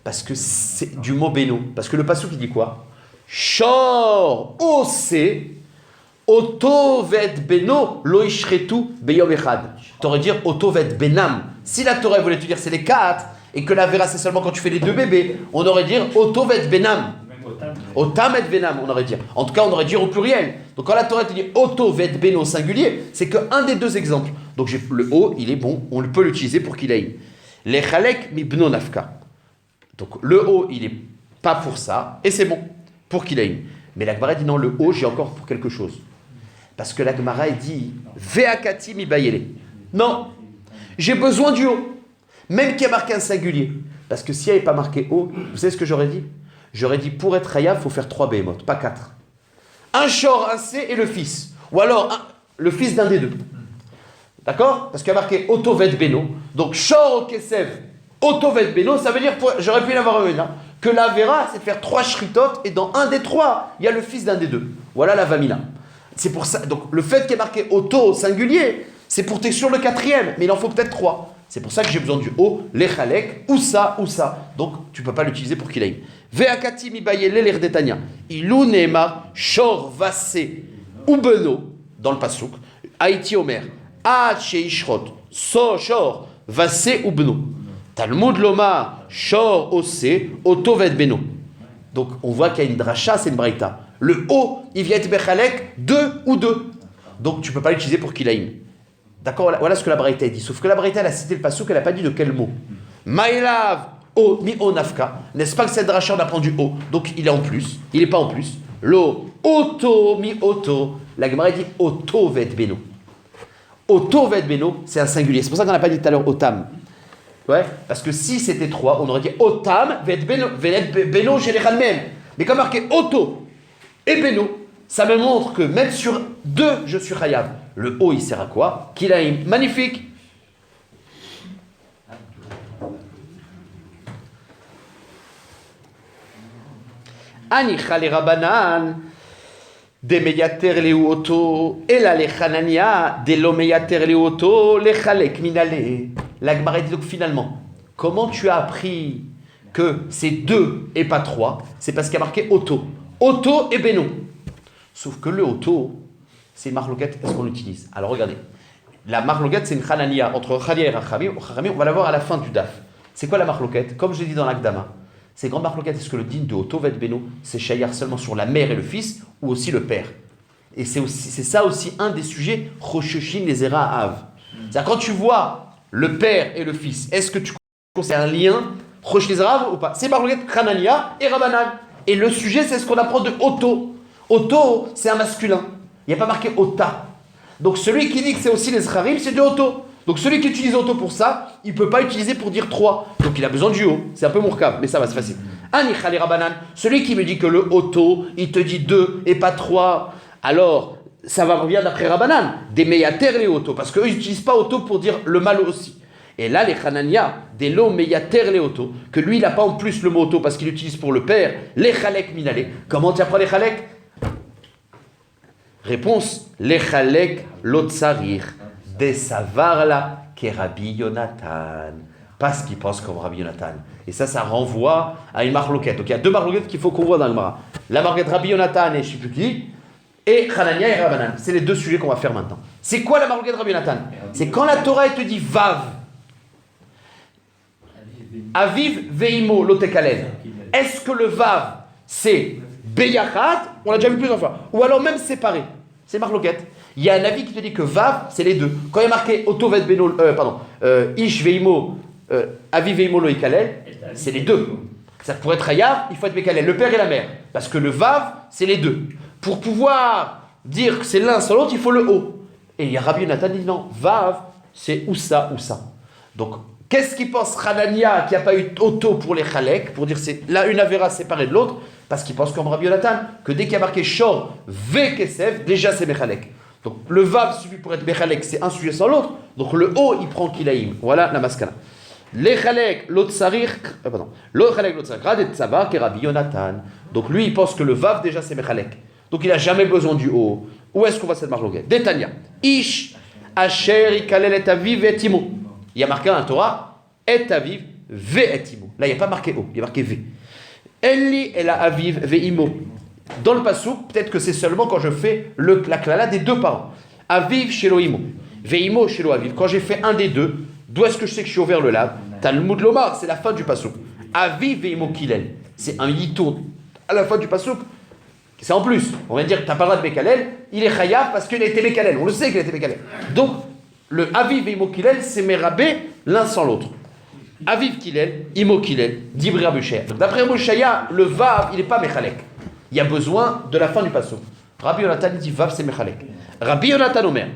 Parce que c'est du mot beno. Parce que le passouk il dit quoi? Shor ose oto vet beno lo ishretu beyom echad. T'aurais dire oto vet benam. Si la Torah voulait te dire c'est les 4 et que la vera c'est seulement quand tu fais les 2 bébés, on aurait dire oto vet benam. Otam et benam, on aurait dit. En tout cas, on aurait dit au pluriel. Donc quand la Torah te dit oto vet beno au singulier, c'est qu'un des deux exemples. Donc le O, il est bon, on peut l'utiliser pour qu'il aille. Les chalek mi bno nafka. Donc le O, il n'est pas pour ça, et c'est bon, pour qu'il aille. Mais la Gemara dit non, le O, j'ai encore pour quelque chose. Parce que la Gemara dit Ve'akati mi bayele. Non, j'ai besoin du O, même qui a marqué un singulier. Parce que s'il n'y avait pas marqué O, vous savez ce que j'aurais dit? J'aurais dit pour être Chayav, il faut faire 3 béhémotes, pas 4. Un Shor, un C et le fils. Ou alors le fils d'un des deux. D'accord? Parce qu'il y a marqué Otovet Beno. Donc Shor au Kesev. Otovet Beno, ça veut dire, j'aurais pu l'avoir remis là, que la Vera, c'est de faire 3 shritot, et dans un des 3, il y a le fils d'un des deux. Voilà la Vamina. C'est pour ça, donc le fait qu'il y ait marqué Oto au singulier, c'est pour t'es sur le 4e, mais il en faut peut-être 3. C'est pour ça que j'ai besoin du O, lechalek, ou ça, ou ça. Donc tu ne peux pas l'utiliser pour qu'il aille. Ve'akati mi bayele l'erdetania. Ilou neema, shor vase, ou beno, dans le pasouk, Haïti Omer, ad sheishrot, so shor, vase ou beno. Talmud Lomar, Shor Ose, Otovet Beno. Donc on voit qu'il y a une dracha, c'est une braïta. Le O, il vient être Bechalek, 2 ou 2. Donc tu ne peux pas l'utiliser pour Kilaïm. D'accord, voilà ce que la braïta dit. Sauf que la braïta, elle a cité le pasouk, elle n'a pas dit de quel mot. Maïlav, O, mi O nafka. N'est-ce pas que cette dracha, on apprend du O? Donc il est en plus, il n'est pas en plus. Lo, Oto, mi Oto. La Gemara dit Otovet Beno. Otovet Beno, c'est un singulier. C'est pour ça qu'on n'a pas dit tout à l'heure Otam. Ouais, parce que si c'était 3, on aurait dit Otam, Beno, Général même. Mais comme marqué Oto et Beno, ça me montre que même sur 2, je suis Chayav. Le O, il sert à quoi? Kilaïm. Magnifique. Anicha le Rabanan, de meyater le Oto, et la le Chanania, de lo meyater le Oto, le Chalek minale. La Gemara dit donc finalement, comment tu as appris que c'est 2 et pas 3? C'est parce qu'il y a marqué Oto. Oto et Beno. Sauf que le Oto, c'est une marloquette, est-ce qu'on l'utilise? Alors regardez, la marloquette c'est une Hanania entre Chalia et Rachamim, on va la voir à la fin du DAF. C'est quoi la marloquette? Comme je l'ai dit dans l'Akdama, ces grandes marloquettes, est-ce que le din de Oto vet Beno, c'est Shayar seulement sur la mère et le fils, ou aussi le père? Et c'est ça aussi un des sujets, Roshoshin les Zera Av. C'est-à-dire quand tu vois le père et le fils, est-ce que tu considères un lien Rosh les Rav ou pas? C'est marloquette Hanania et Rabbanan. Et le sujet, c'est ce qu'on apprend de Oto. Oto, c'est un masculin. Il n'y a pas marqué Ota. Donc celui qui dit que c'est aussi les Zcharim, c'est de Oto. Donc celui qui utilise Oto pour ça, il ne peut pas utiliser pour dire 3. Donc il a besoin du O. C'est un peu mourkab, mais ça va, c'est facile. Anicha les Rabbanan. Celui qui me dit que le Oto, il te dit 2 et pas 3. Alors, ça va revenir d'après Rabbanan. Des meyater les Oto. Parce qu'eux, ils n'utilisent pas Oto pour dire le mal aussi. Et là, les Hanania, des lo meyater les Oto, que lui, il n'a pas en plus le mot Oto parce qu'il l'utilise pour le père, les Chalek minale. Comment tu apprends les Chalek? Réponse, les Chalek l'otsarir, des savarla que Rabbi Yonatan. Parce qu'il pense comme Rabbi Yonatan. Et ça renvoie à une marloquette. Donc il y a 2 marloquettes qu'il faut qu'on voit dans le Mara. La marloquette Rabbi Yonatan et je ne sais plus qui, et Hanania et Rabbanan. C'est les 2 sujets qu'on va faire maintenant. C'est quoi la marloquette Rabbi Yonatan? C'est quand la Torah elle te dit Vav. Aviv veimo lotekalev. Est-ce que le Vav c'est Beyachat, on l'a déjà vu plusieurs fois. Ou alors même séparé. C'est marloquette. Il y a un avis qui te dit que Vav, c'est les deux. Quand il y a marqué Otovet Beno, Ish Veimo, Avi Veimo Lo Ikalel, c'est les deux. Ça pourrait être Hayav, il faut être Mekalel, le père et la mère. Parce que le Vav, c'est les deux. Pour pouvoir dire que c'est l'un sans l'autre, il faut le O. Et il y a Rabbi Yonatan qui dit non, Vav, c'est ou ça ou ça. Donc, qu'est-ce qu'il pense Hanania qui n'a pas eu Oto pour les Chalek, pour dire c'est là une Avera séparée de l'autre, parce qu'il pense comme Rabbi Yonatan, que dès qu'il y a marqué Shor, Ve Kesef, déjà c'est Mechalek. Donc le Vav suffit pour être Mechalek, c'est un sujet sans l'autre. Donc le O, il prend Kilaïm. Voilà la maskana. Les Chalek, l'autre Sarir, l'autre Chalek, l'autre Sarir, Radet Tzavar, qui est Rabbi Yonatan. Donc lui, il pense que le Vav, déjà c'est Mechalek. Donc il n'a jamais besoin du O. Où est-ce qu'on va cette marloguette Détania. Ish, Asher, Ikalel, et Aviv, et Timo. Il y a marqué dans la Torah, et Aviv, Ve, et Timo. Là, il n'y a pas marqué O, il y a marqué V. Eli, et la Aviv, Ve, Imo. Dans le pasouk, peut-être que c'est seulement quand je fais la klala des deux parents. Aviv shelo imo, veimo shelo aviv. Quand j'ai fait un des deux, d'où est-ce que je sais que je suis ouvert le lave Talmud lomar, c'est la fin du pasouk. Aviv veimo kilel, c'est un yitour à la fin du pasouk. C'est en plus. On va dire que tu n'as pas le droit de Mekalel, il est chayav parce qu'il a été Mekalel. On le sait qu'il a été Mekalel. Donc, le Aviv veimo kilel, c'est mérabé l'un sans l'autre. Aviv kilel, imo kilel, dibri abusher. D'après Moshaya, le vav, il n'est pas Mechalek. Il y a besoin de la fin du pasouk. Rabbi Yonatan dit Vav c'est Mechalek. Rabbi Yonatan omer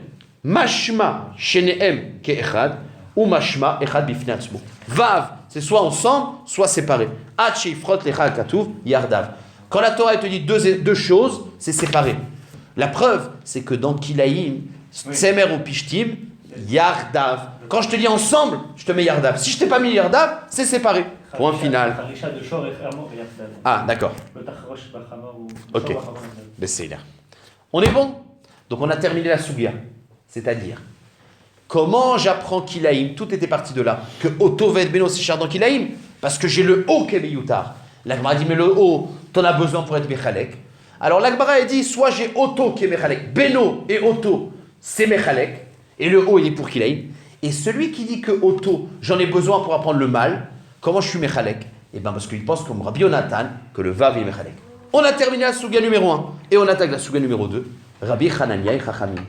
Mashma shenehem ke'echad ou Mashma echad bifnei atzmo. Vav c'est soit ensemble, soit séparé. Ad sheifrot lecha katuv yardav. Quand la Torah te dit deux choses, c'est séparé. La preuve, c'est que dans Kilaïm, Tsemer ou Pishtim, yardav. Quand je te dis ensemble, je te mets yardav. Si je t'ai pas mis yardav, c'est séparé. Point final. Ah, d'accord. Ok. On est bon. Donc on a terminé la Sougia. C'est-à-dire, comment j'apprends Kilaïm? Tout était parti de là. Que Otoved Beno c'est cher dans Kilaïm. Parce que j'ai le O qui est Meyutar. L'Agmara dit, mais le O, t'en as besoin pour être Mechalek. Alors l'Agmara a dit, soit j'ai Oto qui est Mechalek. Beno et Oto, c'est Mechalek. Et le O, il est pour Kilaïm. Et celui qui dit que Oto, j'en ai besoin pour apprendre le mal, comment je suis Mechalek? Eh bien parce qu'il pense comme Rabbi Yonatan que le Vav est Mechalek. On a terminé la Souga numéro 1 et on attaque la Souga numéro 2. Rabbi Hanania et Chachamim.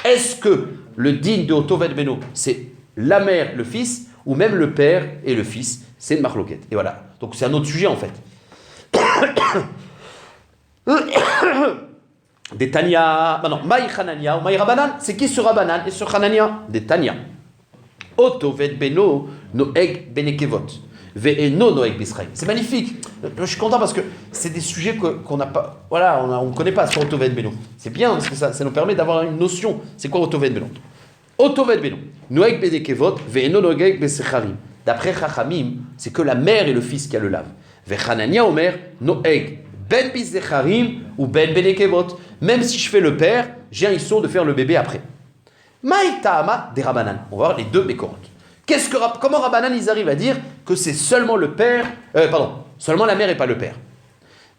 Est-ce que le din de Otoved Beno, c'est la mère, le fils, ou même le père et le fils? C'est une marloquette. Et voilà. Donc c'est un autre sujet en fait. Des Tania. Non, Maï Hanania ou Maï Rabanan. C'est qui ce Rabanan et ce Hanania? Des Tania. Otoved Beno Noeg Benekevot. Ve'eno Noeg Bisraïm. C'est magnifique. Je suis content parce que c'est des sujets qu'on n'a pas. Voilà, on ne connaît pas sur Otoved Beno. C'est bien parce que ça nous permet d'avoir une notion. C'est quoi Otoved Beno? Otoved Beno Noeg Benekevot. Ve'eno Noeg Besecharim. D'après Chachamim, c'est que la mère et le fils qui a le lave. Ve'chanania Omer Noeg Ben Bisecharim ou Ben Benekevot. Même si je fais le père, j'ai un issur de faire le bébé après. Maïtama des Rabanan. On va voir les deux Mekorot. Comment Rabanan ils arrivent à dire que c'est seulement le père, seulement la mère et pas le père?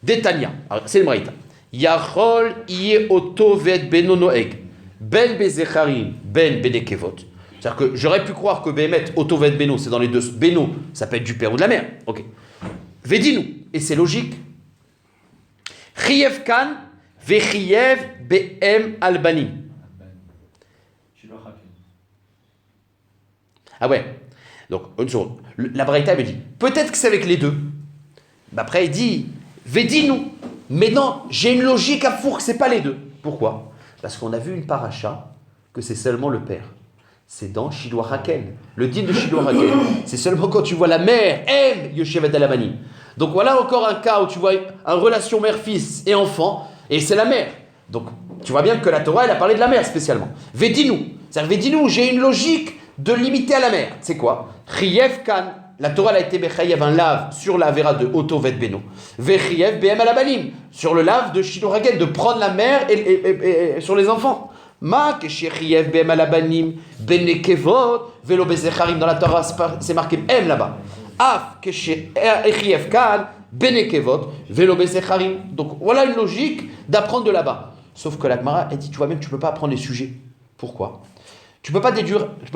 Détania, c'est le Braïta. Yachol iye otoved beno noeg, ben bezecharim, ben benekevot. C'est-à-dire que j'aurais pu croire que Bémet, otoved beno, c'est dans les deux. Beno, ça peut être du père ou de la mère. Ok. Vedinu, et c'est logique. Chiev kan, vechiev be'em albanim. Ah ouais, donc une seconde. La Braïta me dit, peut-être que c'est avec les deux. Après il dit, Vedinu. Mais non, j'ai une logique à four que c'est pas les deux. Pourquoi? Parce qu'on a vu une paracha que c'est seulement le père. C'est dans Shiloh Hakel. Le din de Shiloh Hakel, c'est seulement quand tu vois la mère aime Yoshevet Alamanim. Donc voilà encore un cas où tu vois une relation mère-fils et enfant, et c'est la mère. Donc tu vois bien que la Torah, elle a parlé de la mère spécialement. Vedinu. C'est-à-dire Vedinu, j'ai une logique de limiter à la mère. C'est quoi? Chiev kan. La Torah elle a été Bechayev un lave sur la Avera de Otoved Beno. Vechiev Behem alabalim. Sur le lave de Shiloh Hakel, de prendre la mère et sur les enfants. Ma Keshechiev Behem alabanim benekevot velo bezecharim. Dans la Torah c'est marqué M là-bas. Af Keshechiev kan benekevot velo bezecharim. Donc voilà une logique d'apprendre de là-bas. Sauf que la Gemara elle dit tu vois même tu peux pas apprendre les sujets. Pourquoi? Tu peux pas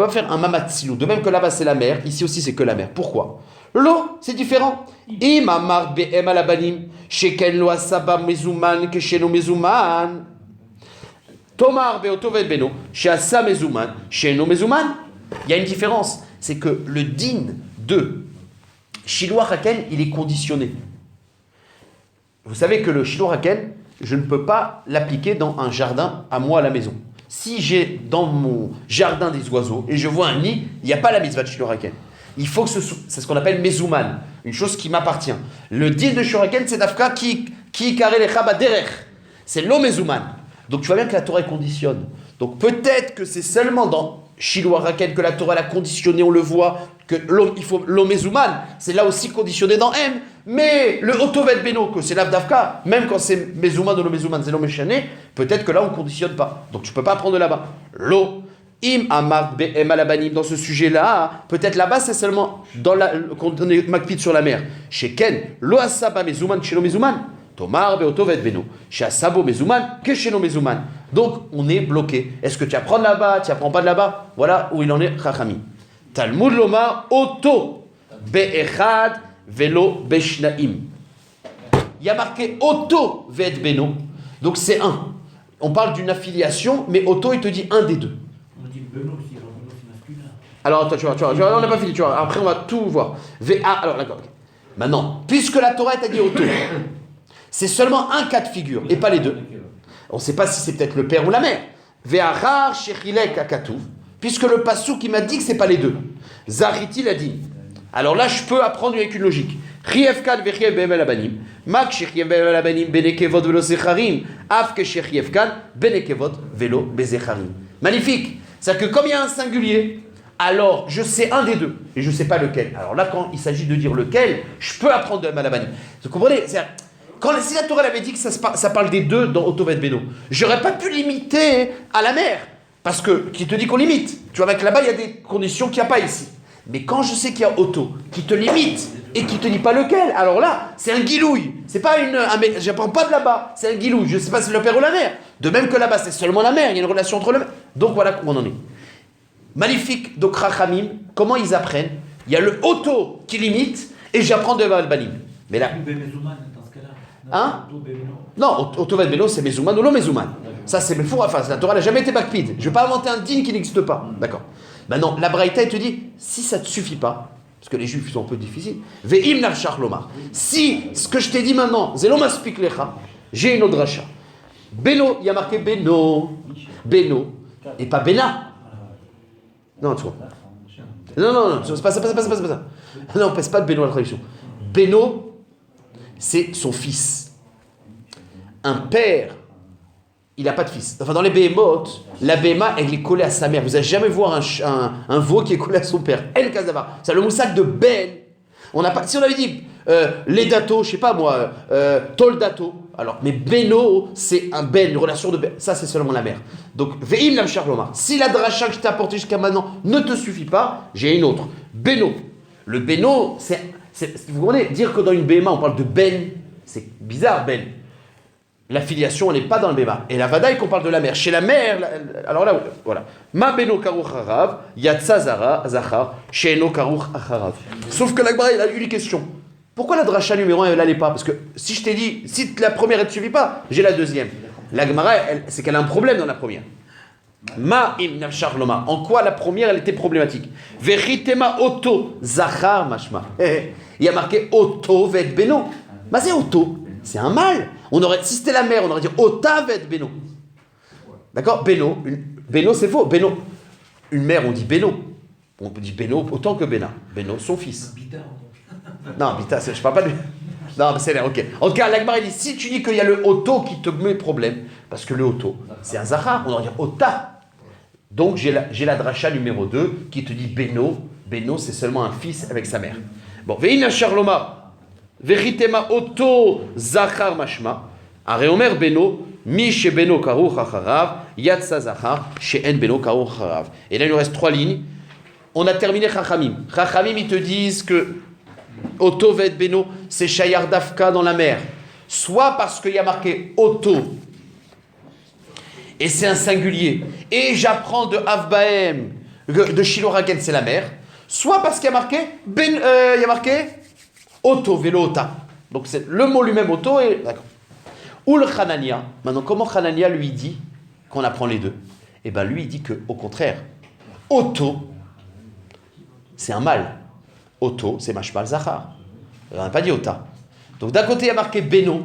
faire un mamatsilou. De même que là-bas c'est la mer, ici aussi c'est que la mer. Pourquoi? L'eau, c'est différent. Im amar be'em alabanim, sheken lo asaba mezuman kesheno mezuman. Tomar be'otovet beno, sheasa mezuman, sheno mezuman. Il y a une différence, c'est que le din de Shiloh Haken, il est conditionné. Vous savez que le Shiloh Haken, je ne peux pas l'appliquer dans un jardin à moi à la maison. Si j'ai dans mon jardin des oiseaux et je vois un nid, il n'y a pas la mitzvah de Shiloh Haken. Il faut que c'est ce qu'on appelle mezouman, une chose qui m'appartient. Le din de Shiloh Haken, c'est d'Afka qui carré les derech. C'est l'eau mezouman. Donc tu vois bien que la Torah conditionne. Donc peut-être que c'est seulement dans Shiloh Haken que la Torah l'a conditionné, on le voit, que il faut l'eau mezouman, c'est là aussi conditionné dans M. Mais le otovet beno, que c'est l'avdavka, même quand c'est mezouman ou l'eau mezouman, c'est l'eau méchané, peut-être que là on ne conditionne pas. Donc tu ne peux pas prendre de là-bas. L'eau. Im amar be'em alabanim, dans ce sujet-là, peut-être là-bas c'est seulement quand on est makpid sur la mer. Chez Ken, lo asaba mezouman chez lo mezouman. Tomar be'otovet beno. Chez asabo mezouman que chez lo mezouman. Donc on est bloqué. Est-ce que tu apprends de là-bas, tu apprends pas de là-bas? Voilà où il en est Chachamim. Talmud lomar oto be'echad velo beshnaim. Il y a marqué oto ve'et beno. Donc c'est un. On parle d'une affiliation, mais oto il te dit un des deux. Alors, attends, tu vois, on n'a pas fini, tu vois. Après, on va tout voir. Alors, d'accord. Maintenant, puisque la Torah t'a dit auto, c'est seulement un cas de figure, et pas les deux. On ne sait pas si c'est peut-être le père ou la mère. Ve'arar shechilek akatuv, puisque le passou qui m'a dit que c'est pas les deux. Zariti l'a dit. Alors là, je peux apprendre avec une logique. Chievkan vechiev be'emel abanim, mak shechiev be'emel abanim benekevot velo zecharim, af ke shechievkan benekevot velo bezecharim. Magnifique. C'est-à-dire que comme il y a un singulier, alors je sais un des deux, et je ne sais pas lequel. Alors là, quand il s'agit de dire lequel, je peux apprendre de Malabanim. Vous comprenez? Si la Torah avait dit que ça parle des deux dans Otovet Beno, j'aurais pas pu limiter à la mer, parce que qui te dit qu'on limite? Tu vois, avec là-bas, il y a des conditions qu'il n'y a pas ici. Mais quand je sais qu'il y a Oto, qui te limite, et qui te dit pas lequel, alors là, c'est un guilouille. C'est pas j'apprends pas de là-bas, c'est un guilouille. Je sais pas si c'est le père ou la mère. De même que là-bas, c'est seulement la mère, il y a une relation entre le mère. Donc voilà où on en est. Magnifique, donc Rachamim, comment ils apprennent? Il y a le Oto qui limite, et j'apprends de Balbanim. Mais là. Hein? Non, Oto Beno, c'est Mezouman ou lo Mezouman. Ça, c'est le four à face. La Torah n'a jamais été backpid. Je ne vais pas inventer un din qui n'existe pas. D'accord. Maintenant, la Braïta, elle te dit, si ça ne te suffit pas, parce que les juifs sont un peu difficiles, Ve'im nafshach lomar. Si ce que je t'ai dit maintenant, Zeloma spik lecha, j'ai une autre dracha. Beno, il y a marqué Beno, et pas Bena. Non, tu vois. Non, c'est pas ça. Non, on pèse pas de Beno à la traduction. Beno, c'est son fils. Un père, il n'a pas de fils. Enfin, dans les Behemoth, la Behema, elle est collée à sa mère. Vous n'allez jamais voir un veau qui est collé à son père. El Kazavar. C'est le moussak de Ben. Si on avait dit Ledato, je sais pas moi, Toldato, alors, mais Beno, c'est un Ben, une relation de Ben. Ça, c'est seulement la mère. Donc, Ve'im lam charloma. Si la dracha que je t'ai apportée jusqu'à maintenant ne te suffit pas, j'ai une autre. Beno. Le Beno, vous comprenez, dire que dans une Behema, on parle de Ben, c'est bizarre, Ben. La filiation, elle n'est pas dans le Behema. Et la Vadaï, qu'on parle de la mère. Chez la mère, alors là, voilà. Ma Beno karouch harav, yatsa zachar, she'eno karouch harav. Sauf que l'Agmara, il a eu les questions. Pourquoi la dracha numéro 1, elle n'allait pas? Parce que si je t'ai dit, si la première, elle ne te suffit pas, j'ai la deuxième. L'Agmara, c'est qu'elle a un problème dans la première. Ma im nafshar loma. En quoi la première, elle était problématique? Veritema oto zachar mashma. Il y a marqué oto vet beno. Mais c'est oto. C'est un mâle. Si c'était la mère, on aurait dit ota vet beno. D'accord? Beno. Beno, c'est faux. Beno. Une mère, on dit beno. On dit beno autant que Bena. Beno, son fils. Non, Bita, je parle pas de. Non, mais c'est là, ok. En tout cas, l'Agmara dit, si tu dis qu'il y a le Oto qui te met problème, parce que le Oto, c'est un Zahar, on aurait dire Ota. Donc, j'ai la dracha numéro 2 qui te dit Beno. Beno, c'est seulement un fils avec sa mère. Bon, Veina Charloma, Veritema Oto Zahar Mashma, Areomer Beno, Mi she Beno Karouch Acharav, Yatsa Zahar, she En Beno Karouch Acharav. Et là, il nous reste 3 lignes. On a terminé Chachamim. Chachamim, ils te disent que Oto vet Beno, c'est Shayar Dafka dans la mer. Soit parce qu'il y a marqué Oto, et c'est un singulier, et j'apprends de Avbaem, de Shiloh Haken, c'est la mère, soit parce qu'il y a marqué, il y a marqué Oto, Velo Ota. Donc c'est le mot lui-même Oto, et d'accord. Ou le Hanania, maintenant comment Hanania lui dit qu'on apprend les deux? Eh bien lui il dit qu'au contraire, Oto, c'est un mâle. Oto, c'est Mashmal Zachar. On n'a pas dit Ota. Donc d'un côté il y a marqué Beno,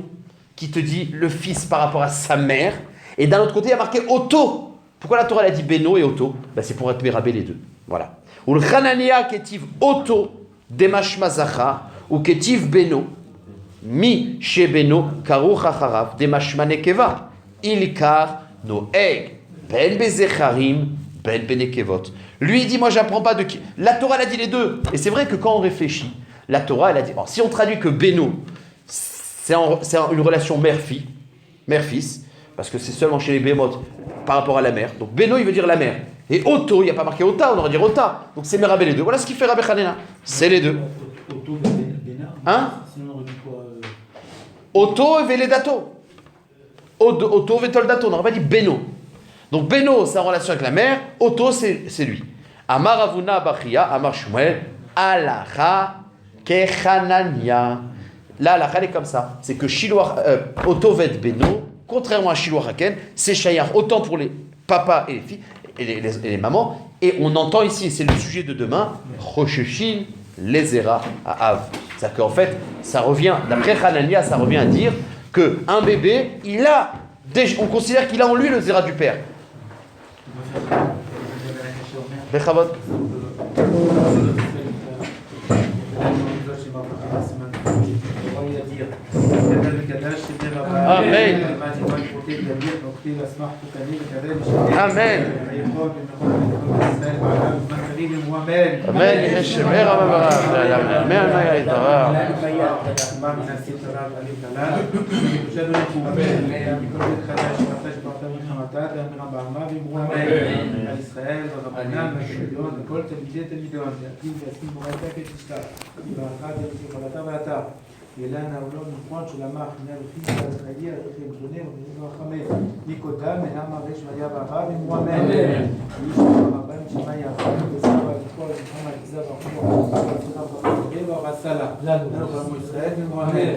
qui te dit le fils par rapport à sa mère, et d'un autre côté il y a marqué Oto. Pourquoi la Torah elle a dit Beno et Oto? Ben, c'est pour être mérabé les deux. Voilà. Ou le Hanania ketiv Oto demashma Zachar, ou ketiv Beno, mi she Beno karu chacharav demashma nekeva, ilkar noeg ben bezecharim ben benekevot. Lui il dit moi j'apprends pas de qui. La Torah elle a dit les deux. Et c'est vrai que quand on réfléchit, la Torah elle a dit. Alors, si on traduit que Beno, c'est une relation mère-fils, parce que c'est seulement chez les Bémotes par rapport à la mère. Donc Beno il veut dire la mère. Et Oto, il n'y a pas marqué Ota, on aurait dit Ota. Donc c'est Merabé les deux. Voilà ce qu'il fait Rabbi Hanina. C'est les deux. Otto, Béna. Hein? Sinon, on aurait dit quoi Oto et Veledato. Oto Vetoldato. On n'aurait pas dit Beno. Donc Beno, c'est en relation avec la mère. Oto, c'est lui. Amar Avuna Bachia, Amar Shmuel, Alacha Kechanania. Là, la elle est comme ça. C'est que Oto Vet Beno, contrairement à Shiloh Haken, c'est Shayar autant pour les papas et les filles et les mamans. Et on entend ici, c'est le sujet de demain, Rosheshin Lezera à Av. C'est-à-dire qu'en fait, ça revient, d'après Hanania, ça revient à dire qu'un bébé, on considère qu'il a en lui le Zera du père. Bechavot. Amen. Amen. Amen. ישמר המברך, אמן מה יתברך. ישראל ורבנן ושוויון וכל תלמידי תלמידון להקים וישים ברכה ותשתף וברכה ותפעלתה ואתה ילנה ולא נכון שלמה חנה וחיסה וחיה וכם שונה ורחמי ניקודם נעמה ושמיה ואבא ומואמן וישמע רבן שמע יעקב וסבא וכל מוחמד זב אחור ורסלה לנו ישראל ומואמן